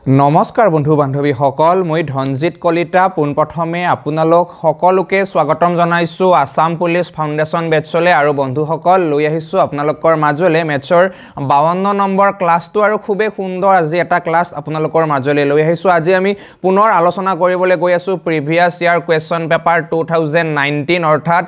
নমস্কাৰ বন্ধু বান্ধৱী সকল মই ধনজিত কলিতা পোনপ্ৰথমে আপোনালোক সকলোকে স্বাগতম জনাইছো আসাম পুলিচ ফাউণ্ডেশ্যন বেটছলে আৰু বন্ধুসকল লৈ আহিছো আপোনালোকৰ মাজলে মেথছৰ 52 নম্বৰ ক্লাছটো আৰু খুবে সুন্দৰ আজি এটা ক্লাছ আপোনালোকৰ মাজলে লৈ আহিছো আজি আমি পুনৰ আলোচনা কৰিবলৈ গৈ আছো প্ৰিভিয়াছ ইয়াৰ কোৱেশ্চন পেপাৰ 2019 অৰ্থাৎ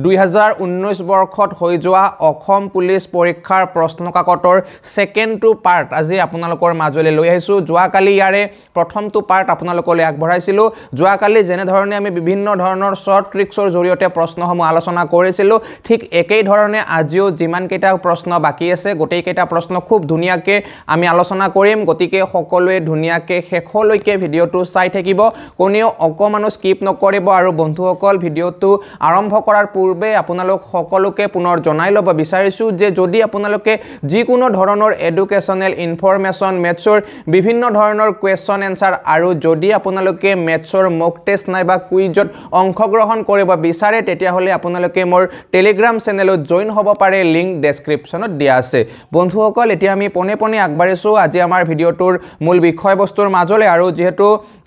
2019 বৰ্ষত হৈ যোৱা অসম পুলিচ পৰীক্ষাৰ প্ৰশ্নকাকতৰ সেকেন্ড টু পাৰ্ট আজি আপোনালোকৰ মাজলে লৈ আহিছো যোৱাকালি ইয়াৰে প্ৰথমটো পাৰ্ট আপোনালোকলৈ আগবঢ়াইছিলো যোৱাকালি যেনে ধৰণে আমি বিভিন্ন ধৰণৰ শৰ্ট ট্ৰিক্সৰ জৰিয়তে প্ৰশ্নসমূহ আলোচনা কৰিছিলো ঠিক একেই ধৰণে আজিও যিমান কেইটা প্ৰশ্ন বাকি আছে গোটেই কেইটা প্ৰশ্ন খুব ধুনিয়াকে আমি আলোচনা কৰিম গতিকে সকলোৱে ধুনিয়াকে শেষলৈকে ভিডিওটো চাই থাকিব কোনেও অকমানো স্কিপ নকৰিব আৰু বন্ধুসকল ভিডিওটো আৰম্ভ কৰাৰ পূৰ্বে আপোনালোক সকলোকে পুনৰ জনাই ল'ব বিচাৰিছো যে যদি আপোনালোকে যিকোনো ধৰণৰ এডুকেশ্যনেল ইনফৰমেশন মেথছৰ বিভিন্ন ধৰণৰ কোৱেশ্চন এনসাৰ আৰু যদি আপোনালোকে মেথছৰ মক টেষ্ট নাই বা কুইজত অংশগ্ৰহণ কৰিব বিচাৰে তেতিয়া হলে আপোনালোকে মোৰ টেলিগ্ৰাম চেনেলত জয়েন হ'ব পাৰে লিংক ডেসক্ৰিপচনত দিয়া আছে বন্ধুসকল এতিয়া আমি পনে আগবাঢ়িছো আজি আমাৰ ভিডিওটোৰ মূল বিষয়বস্তুৰ মাজলে আৰু যেহেতু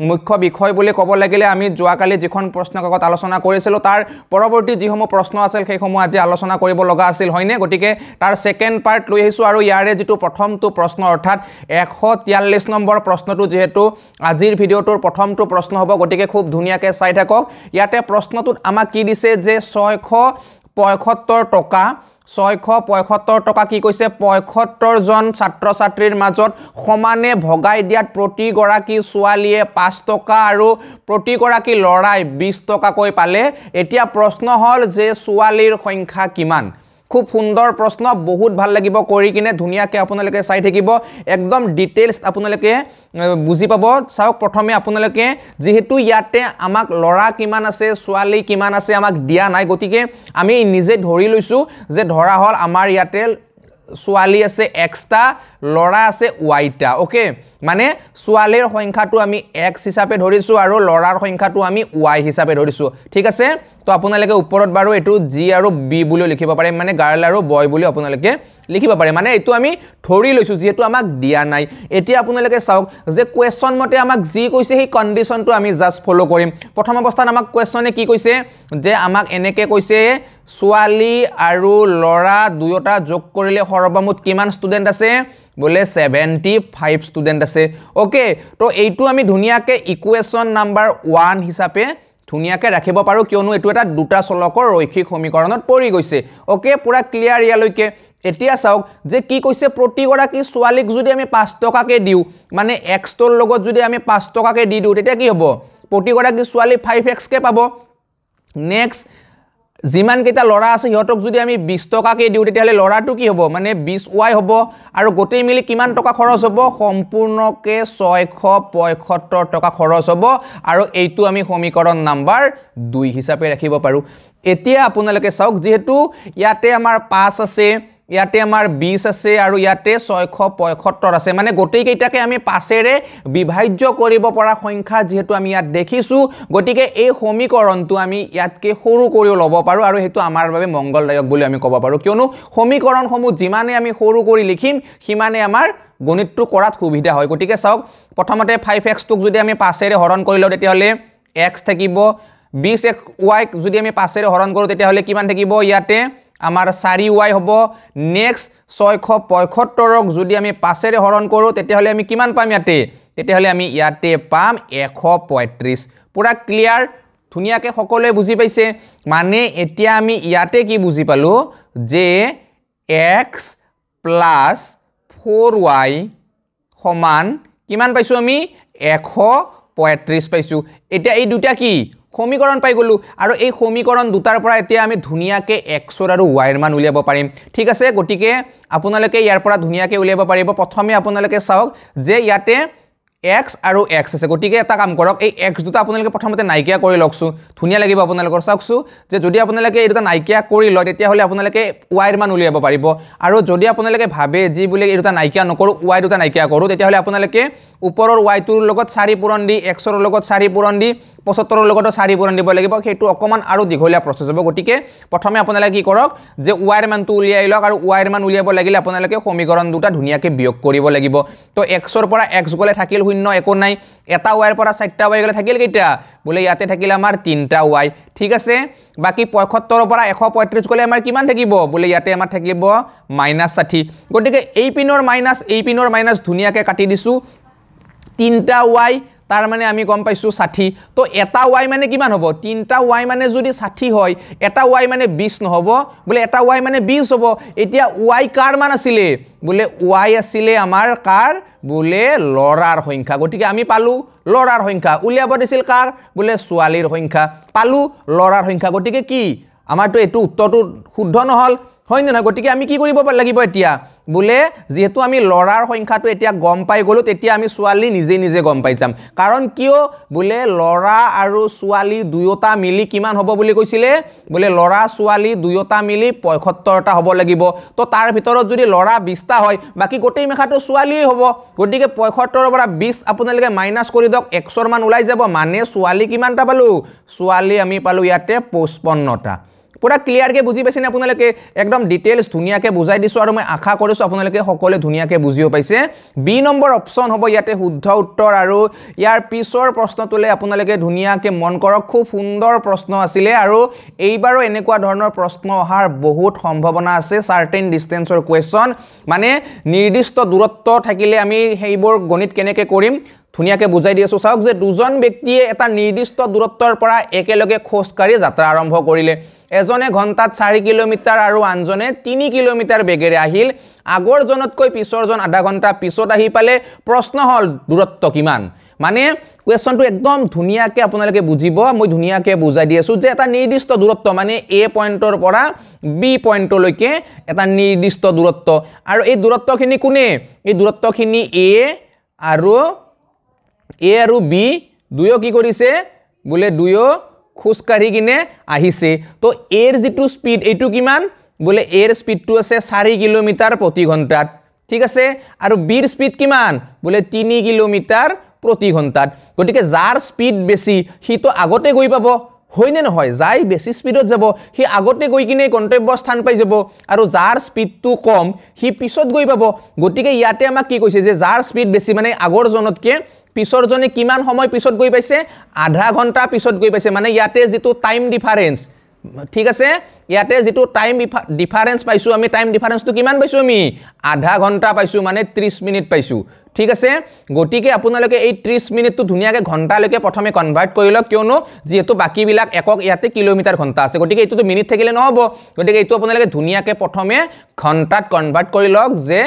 মুখ্য বিষয় বুলি ক'ব লাগিলে আমি যোৱাকালি যিখন প্ৰশ্নকাকত আলোচনা কৰিছিলো তাৰ পৰৱৰ্তী যিসমূহ প্ৰশ্ন আছিল সেইসমূহ আজি আলোচনা কৰিব লগা আছিল হয়নে গতিকে তাৰ সেকেন্ড পাৰ্ট লৈ আহিছো আৰু ইয়াৰে যেটো প্ৰথমটো প্ৰশ্ন অৰ্থাৎ 143 নম্বৰ প্ৰশ্নটো যেহেতু আজিৰ ভিডিওটোৰ প্ৰথমটো প্ৰশ্ন হ'ব গতিকে খুব ধুনিয়াকে চাই থাকক ইয়াতে প্ৰশ্নটোত আমাক কি দিছে যে 675 টকা 675 টকা কি কৈছে 75 জন ছাত্ৰ ছাত্ৰীৰ মাজত সমানে ভগাই দিয়াত প্ৰতি গৰাকী ছোৱালীয়ে 5 টকা আৰু প্ৰতি গৰাকী লৰাই 20 টকা কৈ পালে এতিয়া প্ৰশ্ন হল যে ছোৱালীৰ সংখ্যা কিমান খুব সুন্দৰ প্ৰশ্ন বহুত ভাল লাগিব কৰি কিনে ধুনিয়াকে আপোনালোকে চাই থাকিব একদম ডিটেইলছ আপোনালোকে বুজি পাব চাওক প্ৰথমে আপোনালোকে যেহেতু ইয়াতে আমাক লৰা কিমান আছে ছোৱালী কিমান আছে আমাক দিয়া নাই গতিকে আমি নিজে ধৰি লৈছো যে ধৰা হল আমাৰ ইয়াতে ছোৱালী আছে xটা লৰা আছে yটা ওকে মানে ছোৱালীৰ সংখ্যাটো আমি x হিচাপে ধৰিছো আৰু লৰাৰ সংখ্যাটো আমি y হিচাপে ধৰিছো ঠিক আছে তো আপোনালোকে ওপৰত বাৰু এটো g আৰু b বুলি লিখিব পাৰে মানে গাৰ্ল আৰু বয় বুলি আপোনালোকে লিখিব পাৰে মানে এটো আমি ধৰি লৈছো যেটো আমাক দিয়া নাই এতিয়া আপোনালোকে চাওক যে কোৱেশ্চন মতে আমাক যি কৈছে সেই কন্ডিশনটো আমি জাস্ট ফলো কৰিম প্ৰথম অৱস্থাত আমাক কোৱেশ্চনে কি কৈছে যে আমাক এনেকে কৈছে ছোৱালী আৰু লৰা দুয়োটা যোগ কৰিলে সৰ্বমুঠ কিমান ষ্টুডেন্ট আছে বলে 75 ষ্টুডেন্ট আছে ওকে তো এইটো আমি ধুনিয়াকে ইকুৱেশ্যন নাম্বাৰ 1 হিচাপে ধুনিয়াকে ৰাখিব পাৰো কিয়নো এটো এটা দুটা চলকৰ ৰৈখিক সমীকৰণত পৰি গৈছে ওকে পুৰা ক্লিয়াৰ ইয়ালৈকে এতিয়া চাওক যে কি কৈছে প্ৰতি গৰাকী ছোৱালীক যদি আমি 5 টকাকে দিও মানে x ৰ লগত যদি আমি 5 টকাকে দি দিও তেতিয়া কি হ'ব প্ৰতি গৰাকী ছোৱালী 5x কে পাব নেক্সট জিমান কেটা লৰা আছে হিয়তক যদি আমি 20 টকাকে দিও তেতিয়া হলে লৰাটো কি হ'ব মানে 20y হ'ব আৰু গোটেই মিলি কিমান টকা খৰচ হ'ব সম্পূৰ্ণকে 675 টকা খৰচ হ'ব আৰু এইটো আমি সমীকৰণ নাম্বাৰ 2 হিচাপে ৰাখিব পাৰো এতিয়া আপোনালোকে চাওক যেহেতু ইয়াতে আমাৰ 5 আছে ইয়াতে আমাৰ 20 আছে আৰু ইয়াতে 675 আছে মানে গোটেই কেইটাকে আমি 5 এৰে বিভাজ্য কৰিব পৰা সংখ্যা যেহেতু আমি ইয়াত দেখিছো গতিকে এই সমীকৰণটো আমি ইয়াতকে সৰু কৰি ল'ব পাৰো আৰু হেতু আমাৰ বাবে মংগলদায়ক বুলি আমি ক'ব পাৰো কিয়নো সমীকৰণসমূহ যিমানে আমি সৰু কৰি লিখিম সিমানে আমাৰ গণিতটো কৰাত সুবিধা হয় গতিকে চাওক প্ৰথমতে 5x টোক যদি আমি 5 এৰে হৰণ কৰি লও তেতিয়া হলে x থাকিব 20y যদি আমি 5 এৰে হৰণ কৰো তেতিয়া হলে কিমান থাকিব ইয়াতে আমাৰ 4y হ'ব নেক্সট 675ক যদি আমি 5 এৰে হৰণ কৰো তেতিয়া হলে আমি কিমান পাম ইয়াতে তেতিয়া হলে আমি ইয়াতে পাম 135 পুৰা ক্লিয়াৰ ধুনিয়াকে সকলোৱে বুজি পাইছে মানে এতিয়া আমি ইয়াতে কি বুজি পালো যে x + 4y সমান কিমান পাইছো আমি 135 পাইছো এতিয়া এই দুটা কি সমীকৰণ পাই গলো আৰু এই সমীকৰণ দুটাৰ পৰা এতিয়া আমি ধুনিয়াকে x আৰু y ৰ মান উলিয়াব পাৰিম ঠিক আছে গতিকে আপোনালোকে ইয়াৰ পৰা ধুনিয়াকে উলিয়াব পাৰিব প্ৰথমে আপোনালোকে চাওক যে ইয়াতে x আৰু x আছে গতিকে এটা কাম কৰক এই x দুটা আপোনালোকে প্ৰথমতে নাইকিয়া কৰি লওকছো ধুনিয়া লাগিব আপোনালোকৰ চাওকছো যে যদি আপোনালোকে এই দুটা নাইকিয়া কৰি লয় তেতিয়া হলে আপোনালোকে y ৰ মান উলিয়াব পাৰিব আৰু যদি আপোনালোকে ভাবে যি বুলি এই দুটা নাইকিয়া নকৰো y দুটা নাইকিয়া কৰো তেতিয়া হলে আপোনালোকে ওপৰৰ y2ৰ লগত 4 পূৰণ দি xৰ লগত 4 পূৰণ দি 75ৰ লগত 4 পূৰণ দিব লাগিব হেতু অকমান আৰু দীঘলীয়া প্ৰসেস হ'ব গটিকে প্ৰথমে আপোনালোকে কি কৰক যে y ৰ মানটো উলিয়াই লওক আৰু y ৰ মান উলিয়াব লাগিলে আপোনালোকে সমীকৰণ দুটা ধুনিয়াকে বিয়োগ কৰিব লাগিব তো xৰ পৰা x গলে থাকিল 0 একো নাই এটা y ৰ পৰা 4টা y গলে থাকিল কেইটা বলে ইয়াতে থাকিল আমাৰ 3টা y ঠিক আছে বাকি 75ৰ পৰা 135 গলে আমাৰ কিমান থাকিব বলে ইয়াতে আমাৰ থাকিব -60 গটিকে এই পিনৰ মাইনাস ধুনিয়াকে কাটি দিছো 3টা y তার মানে আমি গম পাইছো 60 তো এটা y মানে কিমান হ'ব 3টা y মানে যদি 60 হয় এটা y মানে 20 নহব বলে এটা y মানে 20 হ'ব এতিয়া y কাৰ মান আছিলে বলে y আছিলে আমাৰ কাৰ বলে লৰাৰ সংখ্যা গটিকে আমি পালো লৰাৰ সংখ্যা উলিয়াব দিছিল কাৰ বলে ছোৱালীৰ সংখ্যা পালো লৰাৰ সংখ্যা গটিকে কি আমাৰটো এটো উত্তৰটো শুদ্ধ নহল হয় না গটিকে আমি কি কৰিব লাগিব এতিয়া বলে যেহেতু আমি লৰাৰ সংখ্যাটো এতিয়া গম পাই গলো তেতিয়া আমি ছোৱালী নিজে গম পাই যাম কাৰণ কিয় বলে লৰা আৰু ছোৱালী দুয়োটা মিলি কিমান হ'ব বুলি কৈছিলে বলে লৰা ছোৱালী দুয়োটা মিলি 75টা হ'ব লাগিব তো তাৰ ভিতৰত যদি লৰা 20টা হয় বাকি গোটেই মেখাটো ছোৱালীয়ে হ'ব গটিকে 75ৰ পৰা 20 আপোনালোকে মাইনাস কৰি দক xৰ মান ওলাই যাব মানে ছোৱালী কিমানটা পালো ছোৱালী আমি পালো ইয়াতে 55টা পুৰা ক্লিয়াৰ কে বুঝি পাইছেনে আপোনালোকে একদম ডিটেইলস ধুনিয়াকে বুজাই দিছো আৰু মই আশা কৰিছো আপোনালোকে সকলে ধুনিয়াকে বুজিও পাইছে বি নম্বৰ অপচন হ'ব ইয়াতে শুদ্ধ উত্তৰ আৰু ইয়াৰ পিছৰ প্ৰশ্নটোলে আপোনালোকে ধুনিয়াকে মন কৰক খুব সুন্দৰ প্ৰশ্ন আছিলে আৰু এইবাৰো এনেকুৱা ধৰণৰ প্ৰশ্ন অহাৰ বহুত সম্ভাৱনা আছে সাৰ্টেন ডিসটেন্সৰ কোৱেশ্চন মানে নিৰ্দিষ্ট দূৰত্ব থাকিলে আমি হেইবোৰ গণিত কেনেকে কৰিম ধুনিয়াকে বুজাই দিছো চাওক যে দুজন ব্যক্তিয়ে এটা নিৰ্দিষ্ট দূৰত্বৰ পৰা একেলগে খোজকাঢ়ি যাত্ৰা আৰম্ভ কৰিলে এজনে ঘন্টাত 4 কিলোমিটাৰ আৰু আনজনে 3 কিলোমিটাৰ বেগেৰে আহিল আগৰ জনতকৈ পিছৰজন আধা ঘন্টা পিছত আহি পালে প্ৰশ্ন হল দূৰত্ব কিমান মানে কোৱেশ্চনটো একদম ধুনিয়াকে আপোনালোকে বুজিব মই ধুনিয়াকে বুজাই দি আছো যে এটা নিৰ্দিষ্ট দূৰত্ব মানে a পইণ্টৰ পৰা b পইণ্টলৈকে এটা নিৰ্দিষ্ট দূৰত্ব আৰু এই দূৰত্বখিনি কোনে এই দূৰত্বখিনি a আৰু b দুয়ো কি কৰিছে বলে দুয়ো খুজকাঢ়ি কিনে আহিছে তো এৰ যেটো স্পিড এটো কিমান বলে এৰ স্পিডটো আছে 4 কিলোমিটাৰ প্ৰতি ঘণ্টাত ঠিক আছে আৰু বিৰ স্পিড কিমান বলে 3 কিলোমিটাৰ প্ৰতি ঘণ্টাত গটিকে যাৰ স্পিড বেছি হি তো আগতে গৈ পাব হয়নে নহয় যাই বেছি স্পিডত যাব হি আগতে গৈ কিনে গন্তব্য স্থান পাই যাব আৰু যাৰ স্পিডটো কম হি পিছত গৈ পাব গটিকে ইয়াতে আমাক কি কৈছে যে যাৰ স্পিড বেছি মানে আগৰ জনতকে পিছৰ জনে কিমান সময় পিছত গৈ পাইছে আধা ঘন্টা পিছত গৈ পাইছে মানে ইয়াতে যেটো টাইম ডিফারেন্স ঠিক আছে ইয়াতে যেটো টাইম ডিফারেন্স পাইছো আমি টাইম ডিফারেন্সটো কিমান পাইছো আমি আধা ঘন্টা পাইছো মানে 30 মিনিট পাইছো ঠিক আছে গটিকে আপোনালোকে এই 30 মিনিটটো ধুনিয়াকে ঘন্টা লৈকে প্ৰথমে কনভাৰ্ট কৰি লওক কিয়নো যেহেতু বাকি বিলাক একক ইয়াতে কিলোমিটাৰ ঘন্টা আছে গটিকে এটো মিনিট থাকিলে নহব গটিকে এটো আপোনালোকে ধুনিয়াকে প্ৰথমে ঘন্টাত কনভাৰ্ট কৰি লওক যে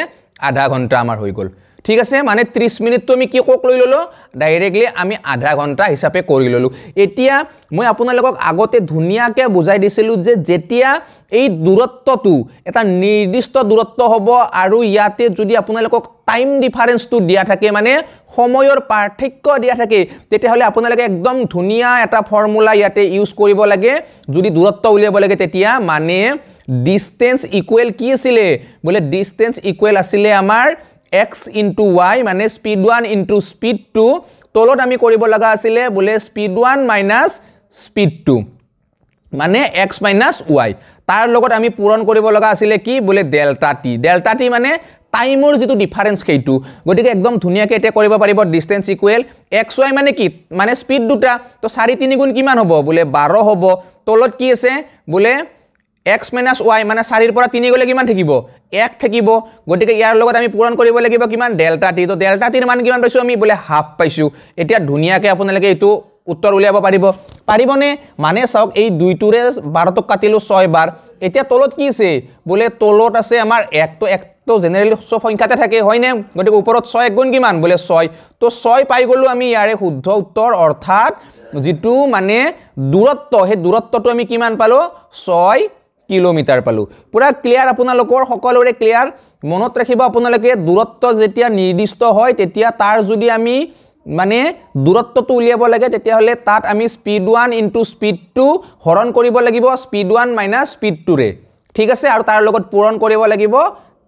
আধা ঘন্টা আমাৰ হৈ গল ঠিক আছে মানে 30 মিনিট তো আমি কি কক লৈ ললো ডাইৰেক্টলি আমি আধা ঘন্টা হিচাপে কৰি ললো এতিয়া মই আপোনালোকক আগতে ধুনিয়াকে বুজাই দিছিলো যে যেতিয়া এই দূৰত্বটো এটা নিৰ্দিষ্ট দূৰত্ব হ'ব আৰু ইয়াতে যদি আপোনালোকক টাইম ডিফাৰেন্সটো দিয়া থাকে মানে সময়ৰ পাৰ্থক্য দিয়া থাকে তেতিয়াহলে আপোনালোকে একদম ধুনিয়া এটা ফৰ্মুলা ইয়াতে ইউজ কৰিব লাগে যদি দূৰত্ব উলিয়াব লাগে তেতিয়া মানে ডিসটেন্স ইকুৱেল কি আছিল বলে ডিসটেন্স ইকুৱেল আছিল আমাৰ x into y মানে speed 1 into speed 2 তলত আমি কৰিব লগা আছিল বলে speed 1 minus speed 2 মানে x minus y তাৰ লগত আমি পূৰণ কৰিব লগা আছিল কি বলে delta t মানে টাইমৰ যেটো ডিফাৰেন্স সেইটো গটিকে একদম ধুনিয়াকে এটা কৰিব পাৰিব ডিসটেন্স ইকুৱেল xy মানে কি মানে স্পিড দুটা তো 4 3 গুণ কিমান হ'ব বলে 12 হ'ব তলত কি আছে বলে x minus y মানে 4 ৰ পৰা 3 গলে কিমান থাকিব 1 থাকিব গটিকে ইয়াৰ লগত আমি পূৰণ কৰিব লাগিব কিমান ডেল্টা টি তো ডেল্টা টিৰ মান কিমান পাইছো আমি বলে হাফ পাইছো এতিয়া ধুনিয়াকে আপোনালোকে এটো উত্তৰ উলিয়াব পাৰিবনে মানে চাওক এই দুইটোৰে 12 টক কাটিলো 6 বাৰ এতিয়া তলত কি আছে বলে তলত আছে আমাৰ 1 তো জেনাৰেলি সব সংখ্যাতে থাকে হয়নে গটিকে ওপৰত 6 গুণ কিমান বলে 6 তো 6 পাই গলো আমি ইয়াৰে শুদ্ধ উত্তৰ অৰ্থাৎ যেটো মানে দূৰত্ব হে দূৰত্বটো আমি কিমান পালো 6 কিলোমিটাৰ পালো পুৰা ক্লিয়াৰ আপোনালোকৰ সকলোৰে ক্লিয়াৰ মনত ৰাখিব আপোনালোকে দূৰত্ব যেতিয়া নিৰ্দিষ্ট হয় তেতিয়া তাৰ যদি আমি মানে দূৰত্বটো উলিয়াব লাগে তেতিয়া হলে তাত আমি স্পিড 1 ইনটু স্পিড 2 হৰণ কৰিব লাগিব স্পিড 1 মাইনাস স্পিড 2 ৰে ঠিক আছে আৰু তাৰ লগত পূৰণ কৰিব লাগিব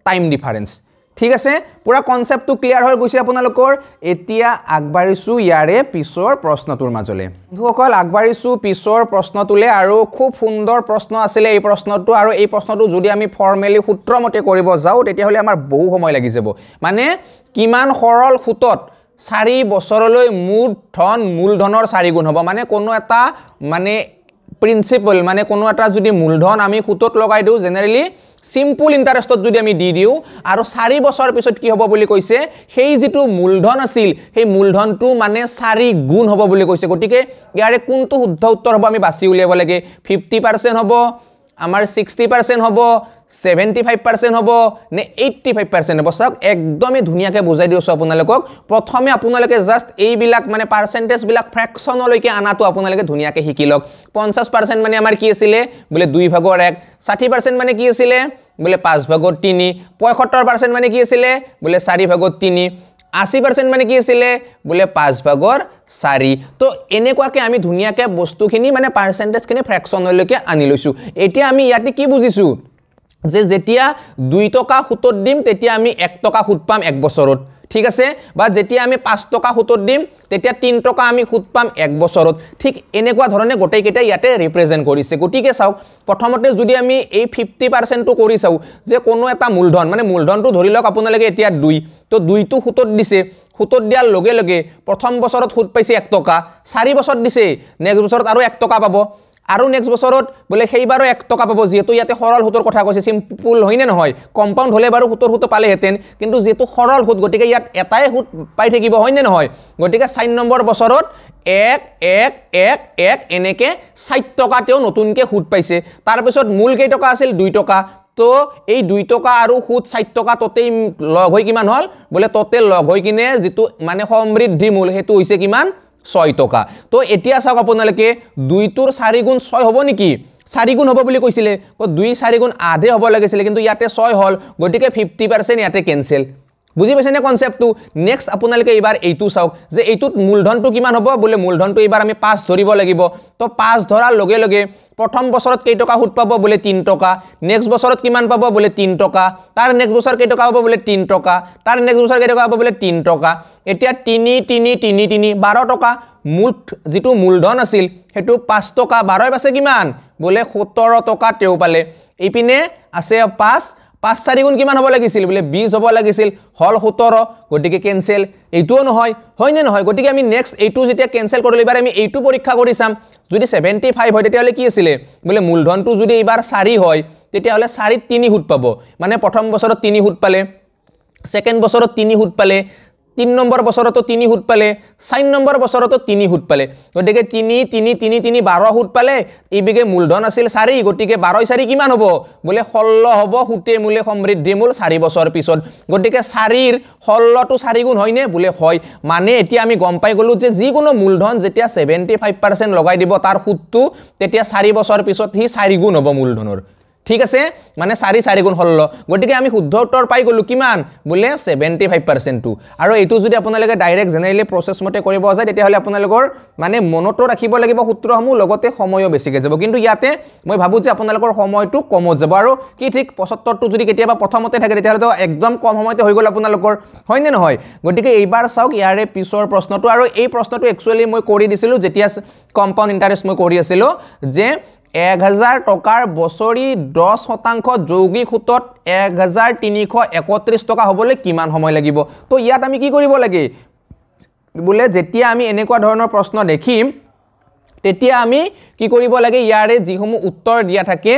টাইম ডিফাৰেন্স ঠিক আছে পুৰা কনসেপ্টটো ক্লিয়াৰ হৈ গৈছে আপোনালোকৰ এতিয়া আগবাঢ়িছো ইয়াৰে পিছৰ প্ৰশ্নটোৰ মাজলে বন্ধুসকল আগবাঢ়িছো পিছৰ প্ৰশ্নটোলে আৰু খুব সুন্দৰ প্ৰশ্ন আছিল এই প্ৰশ্নটো আৰু এই প্ৰশ্নটো যদি আমি ফৰ্মেলি সূত্ৰমতে কৰিব যাও তেতিয়া হলে আমাৰ বহু সময় লাগি যাব মানে কিমান সৰল সূত্ৰত 4 বছৰলৈ মূলধনৰ 4 গুণ হ'ব মানে কোনো এটা মানে প্ৰিন্সিপল মানে কোনো এটা যদি মূলধন আমি সূত্ৰত লগাই দিও জেনাৰেলি সিম্পল ইন্টাৰেস্টত যদি আমি দি দিও আৰু 4 বছৰ পিছত কি হ'ব বুলি কৈছে সেই যেটো মূলধন আছিল সেই মূলধনটো মানে 4 গুণ হ'ব বুলি কৈছে গটিকে ইয়াৰে কোনটো শুদ্ধ উত্তৰ হ'ব আমি বাছি উলিয়াব লাগে 50% হ'ব আমাৰ 60% হ'ব 75% হ'ব নে 85% হ'ব সক একদমই ধুনিয়াকে বুজাই দিছো আপোনালোকক প্ৰথমে আপোনালোকে জাস্ট এই বিলাক মানে পাৰ্সেন্টেজ বিলাক ফ্ৰ্যাকশনলৈকে আনাটো আপোনালোকে ধুনিয়াকে শিকি লওক 50% মানে আমাৰ কি আছিল বলে 2/1 60% মানে কি আছিল বলে 5/3 75% মানে কি আছিল বলে 4/3 80% মানে কি আছিল বলে 5/4 তো এনেকুৱাকে আমি ধুনিয়াকে বস্তুখিনি মানে পাৰ্সেন্টেজ খিনি ফ্ৰ্যাকশনলৈকে আনি লৈছো এতিয়া আমি ইয়াতে কি বুজিছো যে যেতিয়া 2 টকা সুতত দিম তেতিয়া আমি 1 টকা সুত পাম 1 বছৰত ঠিক আছে বা যেতিয়া আমি 5 টকা সুতত দিম তেতিয়া 3 টকা আমি সুত পাম 1 বছৰত ঠিক এনেকুৱা ধৰণে গোটেই কেইটা ইয়াতে ৰিপ্ৰেজেন্ট কৰিছে গটিকে চাও প্ৰথমতে যদি আমি এই 50% টো কৰি চাও যে কোনো এটা মূলধন মানে মূলধনটো ধৰি লওক আপোনালোকে এতিয়া 2 তো 2 টো সুতত দিছে সুতত দিয়াৰ লগে লগে প্ৰথম বছৰত সুত পাইছে 1 টকা 4 বছৰ দিছে নেক্সট বছৰত আৰু 1 টকা পাব আৰু নেক্সট বছৰত বলে সেইবাৰো 1 টকা পাব যেহেতু ইয়াতে সৰল সুতৰ কথা কৈছে সিম্পল হয়নে নহয় কম্পাউন্ড হলে বাৰু সুতৰ সুত পালে হেতেন কিন্তু যেহেতু সৰল সুত গটিকে ইয়াত এটাই সুত পাই থাকিব হয়নে নহয় গটিকে 4 নম্বৰ বছৰত 1 1 1 1 এনেকে 4 টকা তেও নতুনকে সুত পাইছে তাৰ পিছত মূল কেই টকা আছিল 2 টকা তো এই 2 টকা আৰু সুত 4 টকা ততেই লগ হৈ কিমান হল বলে ততে লগ হৈ কিনে যেটো মানে সমৃদ্ধি মূল হেতু হৈছে কিমান 6 টকা তো এতিয়া চাওক আপোনালোকে 2 টোৰ 4 গুণ 6 হ'ব নেকি 4 গুণ হ'ব বুলি কৈছিলে তো 2 4 গুণ আধে হ'ব লাগিছিল কিন্তু ইয়াতে 6 হল গটিকে 50% ইয়াতে ক্যান্সেল বুজি পাইছেনে কনসেপ্টটো নেক্সট আপোনালোকে এবাৰ এইটো চাওক যে এইটোত মূলধনটো কিমান হ'ব বলে মূলধনটো এবাৰ আমি 5 ধৰিব লাগিব তো 5 ধৰাৰ লগে লগে প্ৰথম বছৰত কেই টকা সুত পাব বলে 3 টকা নেক্সট বছৰত কিমান পাব বলে 3 টকা তাৰ নেক্সট বছৰ কেই টকা হ'ব বলে 3 টকা তাৰ নেক্সট বছৰ কেই টকা হ'ব বলে 3 টকা এতিয়া 3 3 3 3 12 টকা মূল যেটো মূলধন আছিল হেতু 5 টকা 12 আছে কিমান বলে 17 টকা তেও পালে ইপিনে আছে 5 4 গুণ কিমান হ'ব লাগিছিল বলে 20 হ'ব লাগিছিল হল 17 গটিকে ক্যান্সেল এইটোও নহয় হয়নে নহয় গটিকে আমি নেক্সট এইটো যেতিয়া ক্যান্সেল কৰিলে এবাৰ আমি এইটো পৰীক্ষা কৰি চাম যদি 75 হয় তেতিয়া হলে কি আছিল বলে মূলধনটো যদি এবাৰ 4 হয় তেতিয়া হলে 4 3 সুত পাব মানে প্ৰথম বছৰত 3 সুত পালে সেকেন্ড বছৰত 3 সুত পালে 3 নম্বৰ বছৰতো 3 সুত পালে 4 নম্বৰ বছৰতো 3 সুত পালে গটিকে 3 3 3 3 12 সুত পালে ইবিগে মূলধন আছিল 4 গটিকে 12 4 কিমান হ'ব বলে 16 হ'ব সুতে মূলে সমৃদ্ধি মূল 4 বছৰ পিছত গটিকে 4 ৰ 16 টো 4 গুণ হয়নে বলে হয় মানে এতিয়া আমি গম পাই গলো যে যি কোনো মূলধন যেতিয়া 75% লগাই দিব তাৰ সুতটো তেতিয়া 4 বছৰ পিছত হি 4 গুণ হ'ব মূলধনৰ ঠিক আছে মানে 4 4 গুণ 16 গটিকে আমি শুদ্ধ উত্তৰ পাই গলো কিমান বলে 75% টু আৰু এইটো যদি আপোনালোকে ডাইৰেক্ট জেনাৰেলি প্ৰসেস মতে কৰিব যায় তেতিয়া হলে আপোনালোকৰ মানে মনটো ৰাখিব লাগিব সূত্ৰসমূহ লগতে সময়ও বেছিকে যাব কিন্তু ইয়াতে মই ভাবো যে আপোনালোকৰ সময়টো কমত যাব আৰু কি ঠিক 75 টো যদি কেতিয়াবা প্ৰথমতে থাকে তেতিয়া হলে তো একদম কম সময়তে হৈ গল আপোনালোকৰ হয়নে নহয় গটিকে এইবাৰ চাওক ইয়াৰে পিছৰ প্ৰশ্নটো আৰু এই প্ৰশ্নটো একচুয়ালি মই কৰি দিছিলো যেতিয়া কম্পাউন্ড ইন্টাৰেষ্ট মই কৰি আছিল যে 1000 টকাৰ বছৰি 10% যৌগিক সুতত 1331 টকা হ'বলৈ কিমান সময় লাগিব তো ইয়াত আমি কি কৰিব লাগে বলে যেতিয়া আমি এনেকুৱা ধৰণৰ প্ৰশ্ন দেখিম তেতিয়া আমি কি কৰিব লাগে ইয়াৰে যিসমূহ উত্তৰ দিয়া থাকে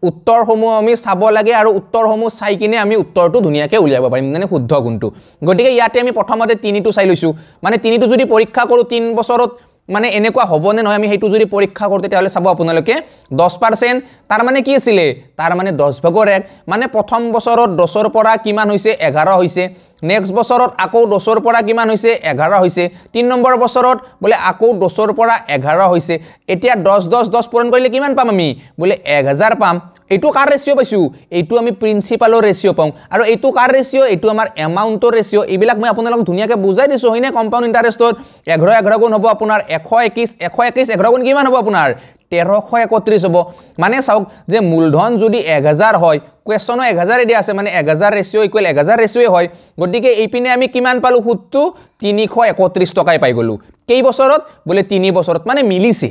উত্তৰসমূহ আমি চাব লাগে আৰু উত্তৰসমূহ চাই কিনে আমি উত্তৰটো ধুনিয়াকে উলিয়াব পাৰিম মানে শুদ্ধ গুণটো গটিকে ইয়াতে আমি প্ৰথমতে 3 টো চাই লৈছো মানে 3 টো যদি পৰীক্ষা কৰো 3 বছৰত মানে এনেকুৱা হবনে নহয় আমি হেতু যদি পৰীক্ষা কৰতে তেলে চাব আপোনালোকে 10% তাৰ মানে কি আছিল তাৰ মানে 10/1 মানে প্ৰথম বছৰত 10 ৰ পৰা কিমান হৈছে 11 হৈছে নেক্সট বছৰত আকৌ 10 ৰ পৰা কিমান হৈছে 11 হৈছে 3 নম্বৰ বছৰত বলে আকৌ 10 ৰ পৰা 11 হৈছে এতিয়া 10 10 10 পূৰণ কৰিলে কিমান পাম আমি বলে 1000 পাম এইটো কাৰ ৰেশিও পাইছো এইটো আমি প্ৰিন্সিপালৰ ৰেশিও পাম আৰু এইটো কাৰ ৰেশিও এইটো আমাৰ এমাউন্টৰ ৰেশিও এইবিলাক মই আপোনালোকক ধুনিয়াকে বুজাই দিছো হয়নে কম্পাউন্ড ইন্টাৰেষ্টৰ 11 11 গুণ হ'ব আপোনাৰ 121 121 11 গুণ কিমান হ'ব আপোনাৰ 1331 হ'ব মানে চাওক যে মূলধন যদি 1000 হয় কোৱেশ্চনো 1000 দিয়া আছে মানে 1000 ৰেচিঅ ইকুৱেল 1000 ৰেচিঅ হয় গতিকে এই পিনে আমি কিমান পালো সুতটো 331 টকাই পাই গলো কেই বছৰত বলে 3 বছৰত মানে মিলিছে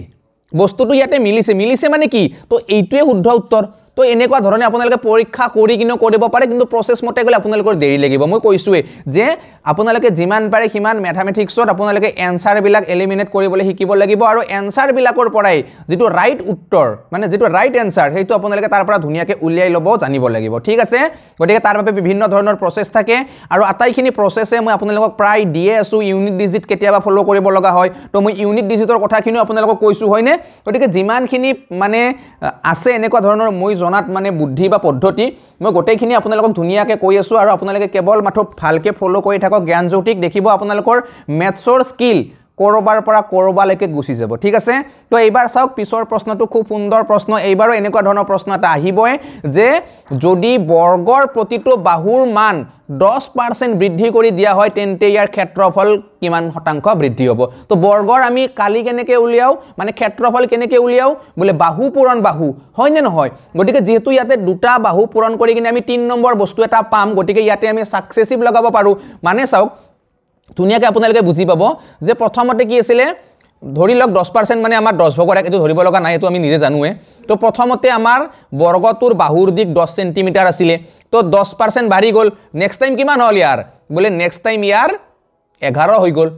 বস্তুটো ইয়াতে মিলিছে মানে কি তো এইটোৱে শুদ্ধ উত্তৰ তো এনেকুৱা ধৰণে আপোনালোকে পৰীক্ষা কৰি কিনো কৰিব পাৰে কিন্তু প্ৰসেছ মতে গলে আপোনালোকৰ দেৰি লাগিব মই কৈছোৱে যে আপোনালোকে যিমান পাৰে সিমান ম্যাথমেটিক্সত আপোনালোকে এনসাৰ বিলাক এলিমিনেট কৰিবলৈ শিকিব লাগিব আৰু এনসাৰ বিলাকৰ পৰাই যেটো ৰাইট উত্তৰ মানে যেটো ৰাইট এনসাৰ হেতু আপোনালোকে তাৰ পৰা ধুনিয়াকে উলিয়াই লব জানিব লাগিব ঠিক আছে গতিকে তাৰ বাবে বিভিন্ন ধৰণৰ প্ৰসেছ থাকে আৰু আটাইখিনি প্ৰসেছে মই আপোনালোকক প্ৰায় দিয়ে আছো ইউনিট ডিজিট কেতিয়াবা ফলো কৰিব লগা হয় তো মই ইউনিট ডিজিটৰ কথাখিনি আপোনালোকক কৈছো হয়নে গতিকে যিমানখিনি মানে আছে এনেকুৱা ধৰণৰ মই জনাত মানে বুদ্ধি বা পদ্ধতি মই গোটেইখিনি আপোনালোকক ধুনিয়াকে কৈ আছো আৰু আপোনালোকে কেৱল মাত্ৰ ভালকে ফলো কৰি থাকক জ্ঞানজ্যোতিক দেখিব আপোনালোকৰ মেথছৰ স্কিল কৰবাৰ পৰা কৰবালৈকে গুছি যাব ঠিক আছে তো এইবাৰ চাওক পিছৰ প্ৰশ্নটো খুব সুন্দৰ প্ৰশ্ন এইবাৰো এনেকুৱা ধৰণৰ প্ৰশ্ন এটা আহিবই যে যদি বৰ্গৰ প্ৰতিটো বাহুৰ মান 10% বৃদ্ধি কৰি দিয়া হয় তেন্তে ইয়াৰ ক্ষেত্ৰফল কিমান শতাংশ বৃদ্ধি হ'ব তো বৰ্গৰ আমি কালি কেনেকৈ উলিয়াও মানে ক্ষেত্ৰফল কেনেকৈ উলিয়াও বলে বাহু পূৰণ বাহু হয় নে নহয় গতিকে যেহেতু ইয়াতে দুটা বাহু পূৰণ কৰি কিনে আমি 3 নম্বৰ বস্তু এটা পাম গতিকে ইয়াতে আমি সাকসেসিভ লগাব পাৰো মানে চাওক ধুনিয়াকে আপোনালোকে বুজি পাব যে প্ৰথমতে কি আছিল ধৰি লওক 10% মানে আমাৰ 10 ভাগৰ 1 এটো ধৰিব লগা নাই এটো আমি নিজে জানোৱে তো প্ৰথমতে আমাৰ বৰ্গটোৰ বাহুৰ দিক 10 সেন্টিমিটাৰ আছিল তো 10% বাঢ়ি গল নেক্সট টাইম কিমান হল ইয়াৰ বলে নেক্সট টাইম ইয়াৰ 11 হৈ গল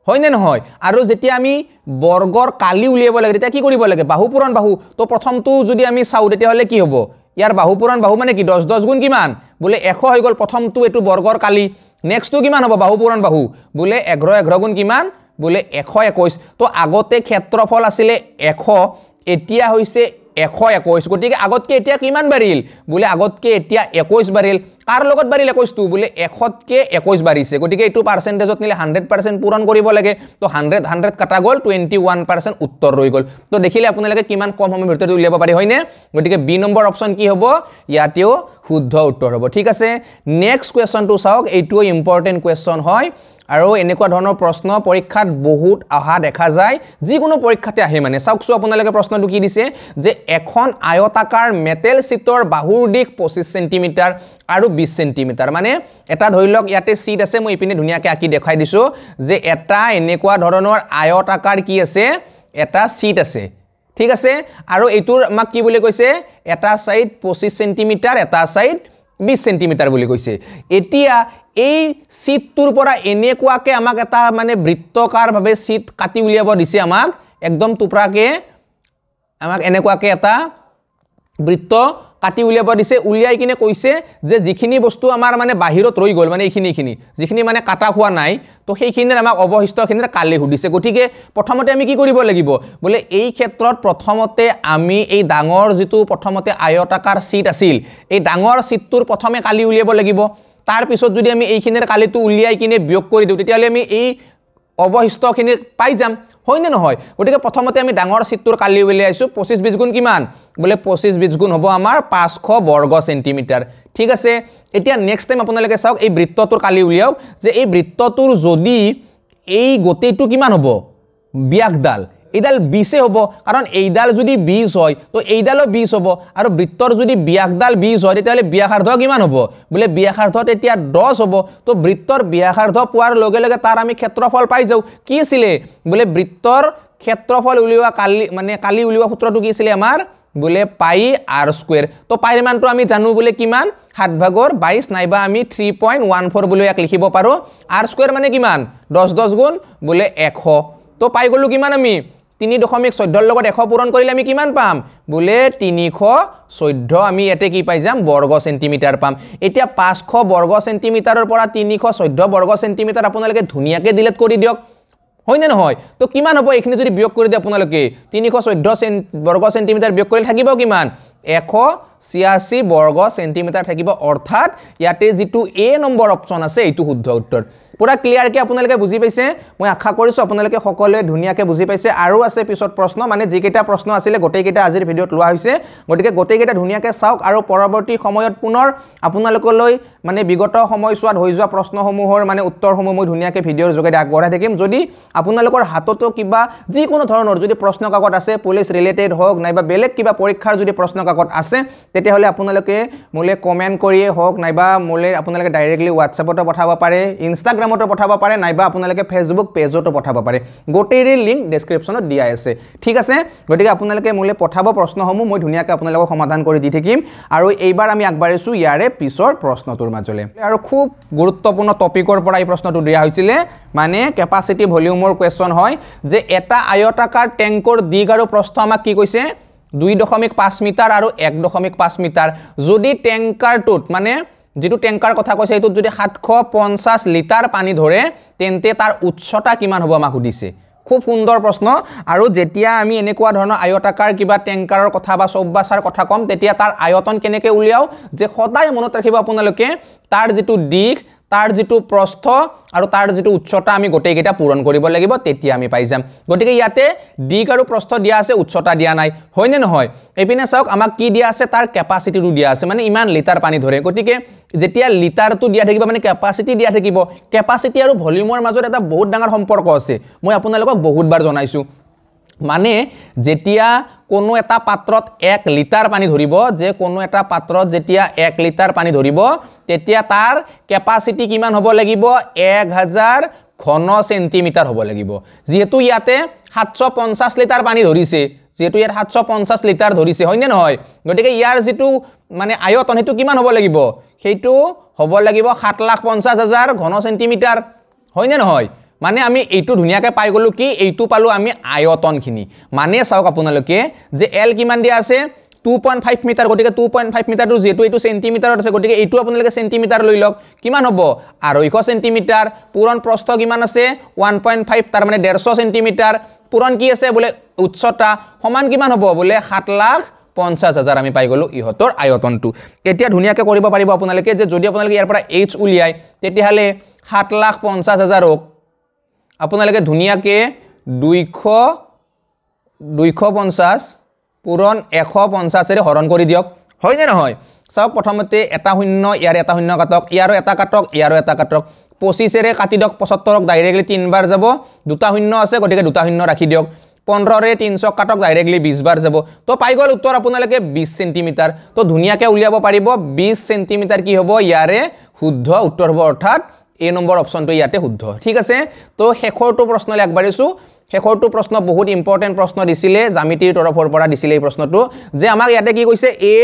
হয় নে নহয় আৰু যেতিয়া আমি বৰ্গৰ কালি উলিয়াব লাগে তেতিয়া কি কৰিব লাগে বাহু পূৰণ বাহু তো প্ৰথমটো যদি আমি চাও তেতিয়া হলে কি হ'ব ইয়াৰ বাহু পূৰণ বাহু মানে কি 10 10 গুণ কিমান বলে 100 হৈ গল প্ৰথমটো এটো বৰ্গৰ কালি নেক্সট তো কিমান হ'ব বাহু পূৰণ বাহু বলে 11 11 গুণ কিমান বলে 121 তো আগতে ক্ষেত্ৰফল আছিল 100 এতিয়া হৈছে 121 গতিকে আগতকে এতিয়া কিমান বাঢ়িল বলে আগতকে এতিয়া 21 বাঢ়িল কাৰ লগত বাঢ়িল 21 টো বলে 100 কে 21 বাঢ়িছে গতিকে এটো পাৰ্চেন্টেজত নিলে 100% পূৰণ কৰিব লাগে তো 100 কাটা গল 21% উত্তৰ ৰৈ গল তো দেখিলে আপোনালোকে কিমান কম সময়ৰ ভিতৰত উলিয়াব পাৰি হয়নে গতিকে বি নম্বৰ অপচন কি হ'ব ইয়াতেও শুদ্ধ উত্তৰ হ'ব ঠিক আছে নেক্সট কোৱেশ্চনটো চাওক এইটো ইম্পৰ্টেন্ট কোৱেশ্চন হয় আৰু এনেকুৱা ধৰণৰ প্ৰশ্ন পৰীক্ষাত বহুত আহা দেখা যায় যিকোনো পৰীক্ষাতে আহে মানে চাওকছো আপোনালোকে প্ৰশ্নটো কি দিছে যে এখন আয়তাকাৰ মেটেল শীটৰ বাহুৰ দিক 25 সেন্টিমিটাৰ আৰু 20 সেন্টিমিটাৰ মানে এটা ধৰি লওক ইয়াতে শীট আছে মই ইপিনে ধুনিয়াকে আকি দেখাই দিছো যে এটা এনেকুৱা ধৰণৰ আয়তাকাৰ কি আছে এটা শীট আছে ঠিক আছে আৰু এইটোৰ আমাক কি বুলি কৈছে এটা সাইড 25 সেন্টিমিটাৰ এটা সাইড 20 সেন্টিমিটাৰ বুলি কৈছে এতিয়া এই শীটটোৰ পৰা এনেকুৱাকে আমাক এটা মানে বৃত্তকাৰ ভাবে শীট কাটি উলিয়াব দিছে আমাক একদম টুপৰাকে আমাক এনেকুৱাকে এটা বৃত্ত কাটি উলিয়াব দিছে উলিয়াই কিনে কৈছে যে যিখিনি বস্তু আমাৰ মানে বাহিৰত ৰৈ গল মানে এইখিনি যিখিনি মানে কাটা হোৱা নাই তো সেইখিনিৰ আমাক অৱশিষ্টখিনিৰ কালি হুদিছে গতিকে প্ৰথমতে আমি কি কৰিব লাগিব বলে এই ক্ষেত্ৰত প্ৰথমতে আমি এই ডাঙৰ যেটো প্ৰথমতে আয়তাকাৰ শীট আছিল এই ডাঙৰ শীটটোৰ প্ৰথমে কালি উলিয়াব লাগিব তাৰ পিছত যদি আমি এইখিনিৰ কালিটো উলিয়াই কিনে বিয়োগ কৰি দিও তেতিয়ালে আমি এই অৱশিষ্টখিনিৰ পাই যাম হয় নে নহয় গতিকে প্ৰথমতে আমি ডাঙৰ শীটটোৰ কালি উলিয়াইছো 25 20 গুণ কিমান বলে 25 20 গুণ হ'ব আমাৰ 500 বৰ্গ সেন্টিমিটাৰ ঠিক আছে এতিয়া নেক্সট টাইম আপোনালোকে চাওক এই বৃত্তটোৰ কালি উলিয়াওক যে এই বৃত্তটোৰ যদি এই গতেটো কিমান হ'ব ব্যাসডাল এইডাল 20 হ'ব কাৰণ এইডাল যদি 20 হয় তো এইডালও 20 হ'ব আৰু বৃত্তৰ যদি ব্যাসডাল 20 হয় তেতিয়ালে ব্যাসাৰ্ধ কিমান হ'ব বলে ব্যাসাৰ্ধ তেতিয়া 10 হ'ব তো বৃত্তৰ ব্যাসাৰ্ধ পোৱাৰ লগে লগে তাৰ আমি ক্ষেত্ৰফল পাই যাও কি আছিল বলে বৃত্তৰ ক্ষেত্ৰফল উলিওৱা কালি উলিওৱা সূত্ৰটো কি আছিল আমাৰ বলে পাই r স্কয়াৰ তো পাইৰ মানটো আমি জানো বলে কিমান 7 ভাগৰ 22 নাইবা আমি 3.14 বুলি এক লিখিব পাৰো r স্কয়াৰ মানে কিমান 10 10 গুণ বলে 100 তো পাই গলো কিমান আমি 3.14 লগত 100 পূৰণ কৰিলে আমি কিমান পাম বলে 314 আমি এতে কি পাই যাম বৰ্গ সেন্টিমিটাৰ পাম এতিয়া 500 বৰ্গ সেন্টিমিটাৰৰ পৰা 314 বৰ্গ সেন্টিমিটাৰ আপোনালোকে ধুনিয়াকে ডিলিট কৰি দিয়ক হয় নে নহয় তো কিমান হ'ব এইখিনি যদি বিয়োগ কৰি দিয়ে আপোনালোকে 314 বৰ্গ সেন্টিমিটাৰ বিয়োগ কৰিলে থাকিব কিমান 186 বৰ্গ সেন্টিমিটাৰ থাকিব অৰ্থাৎ ইয়াতে যেটো এ নম্বৰ অপচন আছে এইটো শুদ্ধ উত্তৰ পুৰা ক্লিয়াৰকৈ আপোনালোকে বুজি পাইছে মই আশা কৰিছোঁ আপোনালোকে সকলোৱে ধুনীয়াকৈ বুজি পাইছে আৰু আছে পিছত প্ৰশ্ন মানে যিকেইটা প্ৰশ্ন আছিলে গোটেইকেইটা আজিৰ ভিডিঅ'ত লোৱা হৈছে গতিকে গোটেইকেইটা ধুনীয়াকৈ চাওক আৰু পৰৱৰ্তী সময়ত পুনৰ আপোনালোকলৈ মানে বিগত সময়ছোৱাত হৈ যোৱা প্ৰশ্নসমূহৰ মানে উত্তৰসমূহ মই ধুনীয়াকৈ ভিডিঅ'ৰ যোগেদি আগবঢ়াই থাকিম যদি আপোনালোকৰ হাততো কিবা যিকোনো ধৰণৰ যদি প্ৰশ্ন কাকত আছে পুলিচ ৰিলেটেড হওক নাইবা বেলেগ কিবা পৰীক্ষাৰ যদি প্ৰশ্ন কাকত আছে তেতিয়াহ'লে আপোনালোকে মোলে কমেণ্ট কৰিয়ে হওক নাইবা মোলে আপোনালোকে ডাইৰেক্টলি হোৱাটছএপতো পঠাব পাৰে ইনষ্টাগ্ৰামতো পঠাব পাৰে নাইবা আপোনালোকে ফেচবুক পেজতো পঠাব পাৰে গোটেইৰে লিংক ডেছক্ৰিপশ্যনত দিয়া আছে ঠিক আছে গতিকে আপোনালোকে মোলে পঠাব প্ৰশ্নসমূহ মই ধুনীয়াকৈ আপোনালোকক সমাধান কৰি দি থাকিম আৰু এইবাৰ আমি আগবাঢ়িছোঁ ইয়াৰে পিছৰ প্ৰশ্নটোৰ মাজলৈ আৰু খুব গুৰুত্বপূৰ্ণ টপিকৰ পৰা এই প্ৰশ্নটো দিয়া হৈছিলে মানে কেপাচিটি ভলিউমৰ কুৱেশ্যন হয় যে এটা আয়তাকাৰ টেংকৰ দিগ আৰু প্ৰস্থ আমাক কি কৈছে 2.5 মিটাৰ আৰু 1.5 মিটাৰ যদি টেংকাৰটোত মানে যেটো টেংকাৰ কথা কৈছে এটোত যদি 750 লিটাৰ পানী ধৰে তেন্তে তাৰ উচ্চতা কিমান হ'ব আমাক সুধিছে খুব সুন্দৰ প্ৰশ্ন আৰু যেতিয়া আমি এনেকুৱা ধৰণৰ আয়তাকাৰ কিবা টেংকাৰৰ কথা বা চৌবাছাৰ কথা কম তেতিয়া তাৰ আয়তন কেনেকৈ উলিয়াও যে সদায় মনত ৰাখিব আপোনালোকে তাৰ যেটো দিগ তাৰ যেটো প্ৰস্থ আৰু তাৰ যেটো উচ্চতা আমি গোটেইকেইটা পূৰণ কৰিব লাগিব তেতিয়া আমি পাই যাম গতিকে ইয়াতে দিগ আৰু প্ৰস্থ দিয়া আছে উচ্চতা দিয়া নাই হয়নে নহয় এপিনে চাওক আমাক কি দিয়া আছে তাৰ কেপাসিটিটো দিয়া আছে মানে ইমান লিটাৰ পানী ধৰে গতিকে যেতিয়া লিটাৰটো দিয়া থাকিব মানে কেপাসিটি দিয়া থাকিব কেপাসিটি আৰু ভলিউমৰ মাজত এটা বহুত ডাঙৰ সম্পৰ্ক আছে মই আপোনালোকক বহুতবাৰ জনাইছো মানে যেতিয়া কোনো এটা পাত্ৰত 1 লিটাৰ পানী ধৰিব যে কোনো এটা পাত্ৰত যেতিয়া 1 লিটাৰ পানী ধৰিব তেতিয়া তাৰ কেপাসিটি কিমান হ'ব লাগিব 1000 ঘন সেন্টিমিটাৰ হ'ব লাগিব যেহেতু ইয়াতে 750 লিটাৰ পানী ধৰিছে যেহেতু ইয়াত 750 লিটাৰ ধৰিছে হয়নে নহয় গতিকে ইয়াৰ যেটো মানে আয়তন হেতু কিমান হ'ব লাগিব হেতু হ'ব লাগিব 7,50,000 ঘন সেন্টিমিটাৰ হয়নে নহয় মানে আমি এইটো ধুনিয়াকৈ পাই গলো কি এইটো পালো আমি আয়তনখিনি মানে চাওক আপোনালোকে যে এল কিমান দিয়া আছে 2.5 মিটাৰ গটিকে 2.5 মিটাৰটো যেটো এইটো সেন্টিমিটাৰত আছে গটিকে এইটো আপোনালোকে সেন্টিমিটাৰ লৈ লওক কিমান হ'ব 250 সেন্টিমিটাৰ পুৰণ প্ৰস্থ কিমান আছে 1.5 তাৰ মানে 150 সেন্টিমিটাৰ পুৰণ কি আছে বলে উচ্চতা সমান কিমান হ'ব বলে 7,50,000 আমি পাই গলো ইহতৰ আয়তনটো এতিয়া ধুনিয়াকৈ কৰিব পাৰিব আপোনালোকে যে যদি আপোনালোকে ইয়াৰ পৰা h উলিয়াই তেতিয়াহলে 7,50,000 আপোনালোকে ধুনিয়াকৈ 250 পুৰণ 150 এৰে হৰণ কৰি দিয়ক হয় নে নহয় চাওক প্ৰথমতে এটা শূন্য ইয়াৰ এটা শূন্য কাটক ইয়াৰো এটা কাটক ইয়াৰো এটা কাটক 25 এৰে কাটি দিয়ক 75ক ডাইৰেক্টলি 3 বাৰ যাব দুটা শূন্য আছে গটিকে দুটা শূন্য ৰাখি দিয়ক 15 ৰে 300 কাটক ডাইৰেক্টলি 20 বাৰ যাব তো পাই গল উত্তৰ আপোনালোকে 20 সেন্টিমিটাৰ তো ধুনিয়াকৈ উলিয়াব পাৰিব 20 সেন্টিমিটাৰ কি হ'ব ইয়াৰে শুদ্ধ উত্তৰ হ'ব অৰ্থাৎ এ নম্বৰ অপচনটো ইয়াতে শুদ্ধ ঠিক আছে তো শেষৰটো প্ৰশ্নলৈ আগবাঢ়িছো শেষৰটো প্ৰশ্ন বহুত ইম্পৰ্টেন্ট প্ৰশ্ন দিছিলে জামিতিৰ তৰফৰ পৰা দিছিলে এই প্ৰশ্নটো যে আমাক ইয়াতে কি কৈছে এ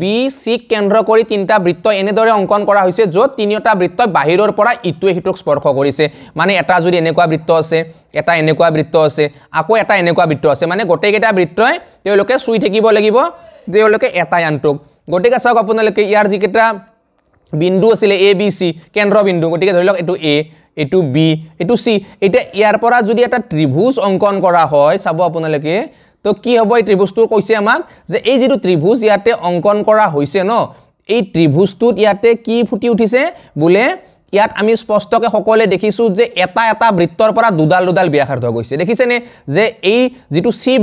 বি সি কেন্দ্ৰ কৰি তিনটা বৃত্ত এনেদৰে অঙ্কন কৰা হৈছে য'ত তিনিটা বৃত্ত বাহিৰৰ পৰা ইটোৱে হিটোক স্পৰ্শ কৰিছে মানে এটা যদি এনেকুৱা বৃত্ত আছে এটা এনেকুৱা বৃত্ত আছে আকৌ এটা এনেকুৱা বৃত্ত আছে মানে গোটেইকেইটা বৃত্তই তেওঁলোকে চুই থাকিব লাগিব তেওঁলোকে এটা আনটোক গতিকে চাওক আপোনালোকে ইয়াৰ যিকেইটা বিন্দু আছিলে এ বি সি কেন্দ্ৰ বিন্দু গতিকে ধৰি লওক এটো এ এটো বি এটো সি এটা ইয়াৰ পৰা যদি এটা ত্ৰিভুজ অঙ্কন কৰা হয় চাব আপোনালোকে তো কি হ'ব এই ত্ৰিভুজটো কৈছে আমাক যে এই যেটো ত্ৰিভুজ ইয়াতে অঙ্কন কৰা হৈছে ন এই ত্ৰিভুজটোত ইয়াতে কি ফুটি উঠিছে বলে ইয়াত আমি স্পষ্টকৈ সকলে দেখিছো যে এটা এটা বৃত্তৰ পৰা দুডাল দুডাল ব্যাসাৰ্ধ গৈছে দেখিছেনে যে এই যেটো সি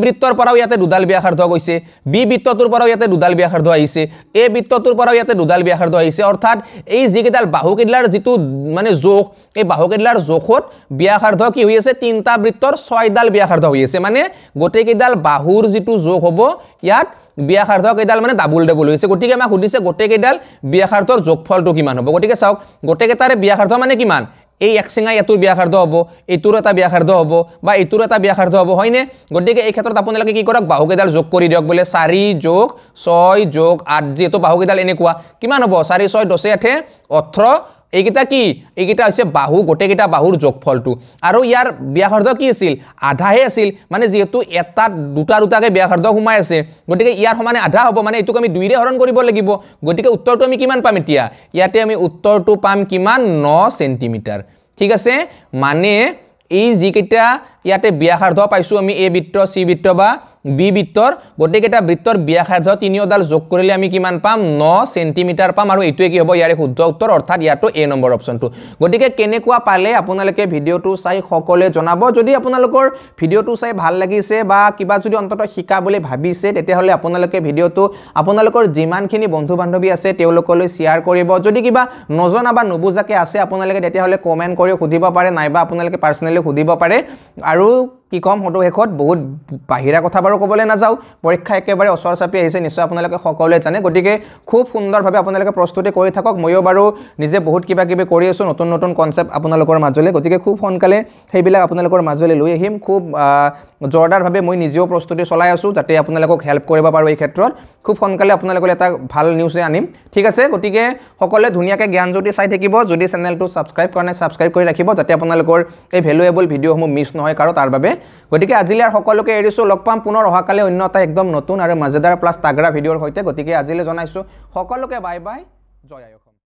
বৃত্তৰ পৰাও ইয়াতে দুডাল ব্যাসাৰ্ধ গৈছে বি বৃত্তটোৰ পৰাও ইয়াতে দুডাল ব্যাসাৰ্ধ আহিছে এ বৃত্তটোৰ পৰাও ইয়াতে দুডাল ব্যাসাৰ্ধ আহিছে অৰ্থাৎ এই যিকেইডাল বাহুকেইডালৰ যেটো মানে জোখ এই বাহুকেইডালৰ জোখত ব্যাসাৰ্ধ কি হৈ আছে তিনটা বৃত্তৰ 6ডাল ব্যাসাৰ্ধ হৈ আছে মানে গোটেইকেইডাল বাহুৰ যেটো জোখ হ'ব ইয়াত ব্যাসাৰ্ধ কেইডাল মানে ডাবল হৈছে গটিকে আমাক সুধিছে গোটেইকেইডাল ব্যাসাৰ্ধৰ যোগফলটো কিমান হ'ব গটিকে চাওক গোটেইকেইটাৰে ব্যাসাৰ্ধ মানে কিমান এই একসিঙা এটোৰ ব্যাসাৰ্ধ হ'ব এটোৰ এটা ব্যাসাৰ্ধ হ'ব বা এটোৰ এটা ব্যাসাৰ্ধ হ'ব হয়নে গটিকে এই ক্ষেত্ৰত আপোনালোকে কি কৰক বাহুকেইডাল যোগ কৰি দিয়ক বলে 4 যোগ 6 যোগ 8 যেটো বাহুকেইডাল এনেকুৱা কিমান হ'ব 4 6 10 8 18 এইকেইটা কি এইকেইটা হৈছে বাহু গোটেইকেইটা বাহুৰ যোগফলটো আৰু ইয়াৰ ব্যাসাৰ্ধ কি আছিল আধাহে আছিল মানে যেহেতু এটা দুটা দুটাকে ব্যাসাৰ্ধ ঘুমাই আছে গটিকে ইয়াৰ সমানে আধা হ'ব মানে এটোক আমি 2 ৰে হৰণ কৰিব লাগিব গটিকে উত্তৰটো আমি কিমান পাম এতিয়া ইয়াতে আমি উত্তৰটো পাম কিমান 9 সেন্টিমিটাৰ ঠিক আছে মানে এই যিকেইটা ইয়াতে ব্যাসাৰ্ধ পাইছো আমি এ বৃত্ত সি বৃত্ত বা বি বৃত্তৰ গোটেইকেইটা বৃত্তৰ ব্যাসাৰ্ধ তিনিওডাল যোগ কৰিলে আমি কিমান পাম 9 সেন্টিমিটাৰ পাম আৰু এইটোৱে কি হ'ব ইয়াৰে শুদ্ধ উত্তৰ অৰ্থাৎ ইয়াটো এ নম্বৰ অপচনটো গতিকে কেনেকুৱা পালে আপোনালোকে ভিডিওটো চাই সকলোৱে জনাব যদি আপোনালোকৰ ভিডিওটো চাই ভাল লাগিছে বা কিবা যদি অন্তত শিকা বুলি ভাবিছে তেতিয়াহলে আপোনালোকে ভিডিওটো আপোনালোকৰ যিমানখিনি বন্ধু বান্ধৱী আছে তেওঁলোকলৈ শ্বেয়াৰ কৰিব যদি কিবা নজনা বা নুবুজাকে আছে আপোনালোকে তেতিয়াহলে কমেন্ট কৰি সুধিব পাৰে নাইবা আপোনালোকে পাৰ্সনেলি সুধিব পাৰে আৰু কি কম হটো হেকত বহুত বাহিৰা কথা বাৰু ক'বলৈ নাযাও পৰীক্ষা একেবাৰে অসৰ চাপি আহিছে নিশ্চয় আপোনালোকে সকলোৱে জানে গতিকে খুব সুন্দৰভাৱে আপোনালোকে প্ৰস্তুতি কৰি থাকক ময়ো বাৰু নিজে বহুত কিবা কিবি কৰি আছো নতুন নতুন কনসেপ্ট আপোনালোকৰ মাজলৈ গতিকে খুব সোনকালে সেইবিলাক আপোনালোকৰ মাজলৈ লৈ আহিম খুব জোৰদাৰভাৱে মই নিজেও প্ৰস্তুতি চলাই আছো যাতে আপোনালোকক হেল্প কৰিব পাৰো এই ক্ষেত্ৰত খুব সোনকালে আপোনালোকৰ এটা ভাল নিউজ আনিম ঠিক আছে গতিকে সকলোৱে ধুনিয়াকৈ জ্ঞানজ্যোতি চাই থাকিব যদি চেনেলটো সাবস্ক্ৰাইব কৰা নাই সাবস্ক্ৰাইব কৰি ৰাখিব যাতে আপোনালোকৰ এই ভ্যালুএবল ভিডিওসমূহ মিছ নহয় কাৰো তাৰ বাবে গতিকে আজিলৈ সকলোকে এৰিছো লগ পাম পুনৰ অহাকালে অন্য এটা একদম নতুন আৰু মজাদাৰ প্লাস তাগৰা ভিডিওৰ হৈতে গতিকে আজিলৈ জনাইছো সকলোকে বাই বাই জয় আয়ক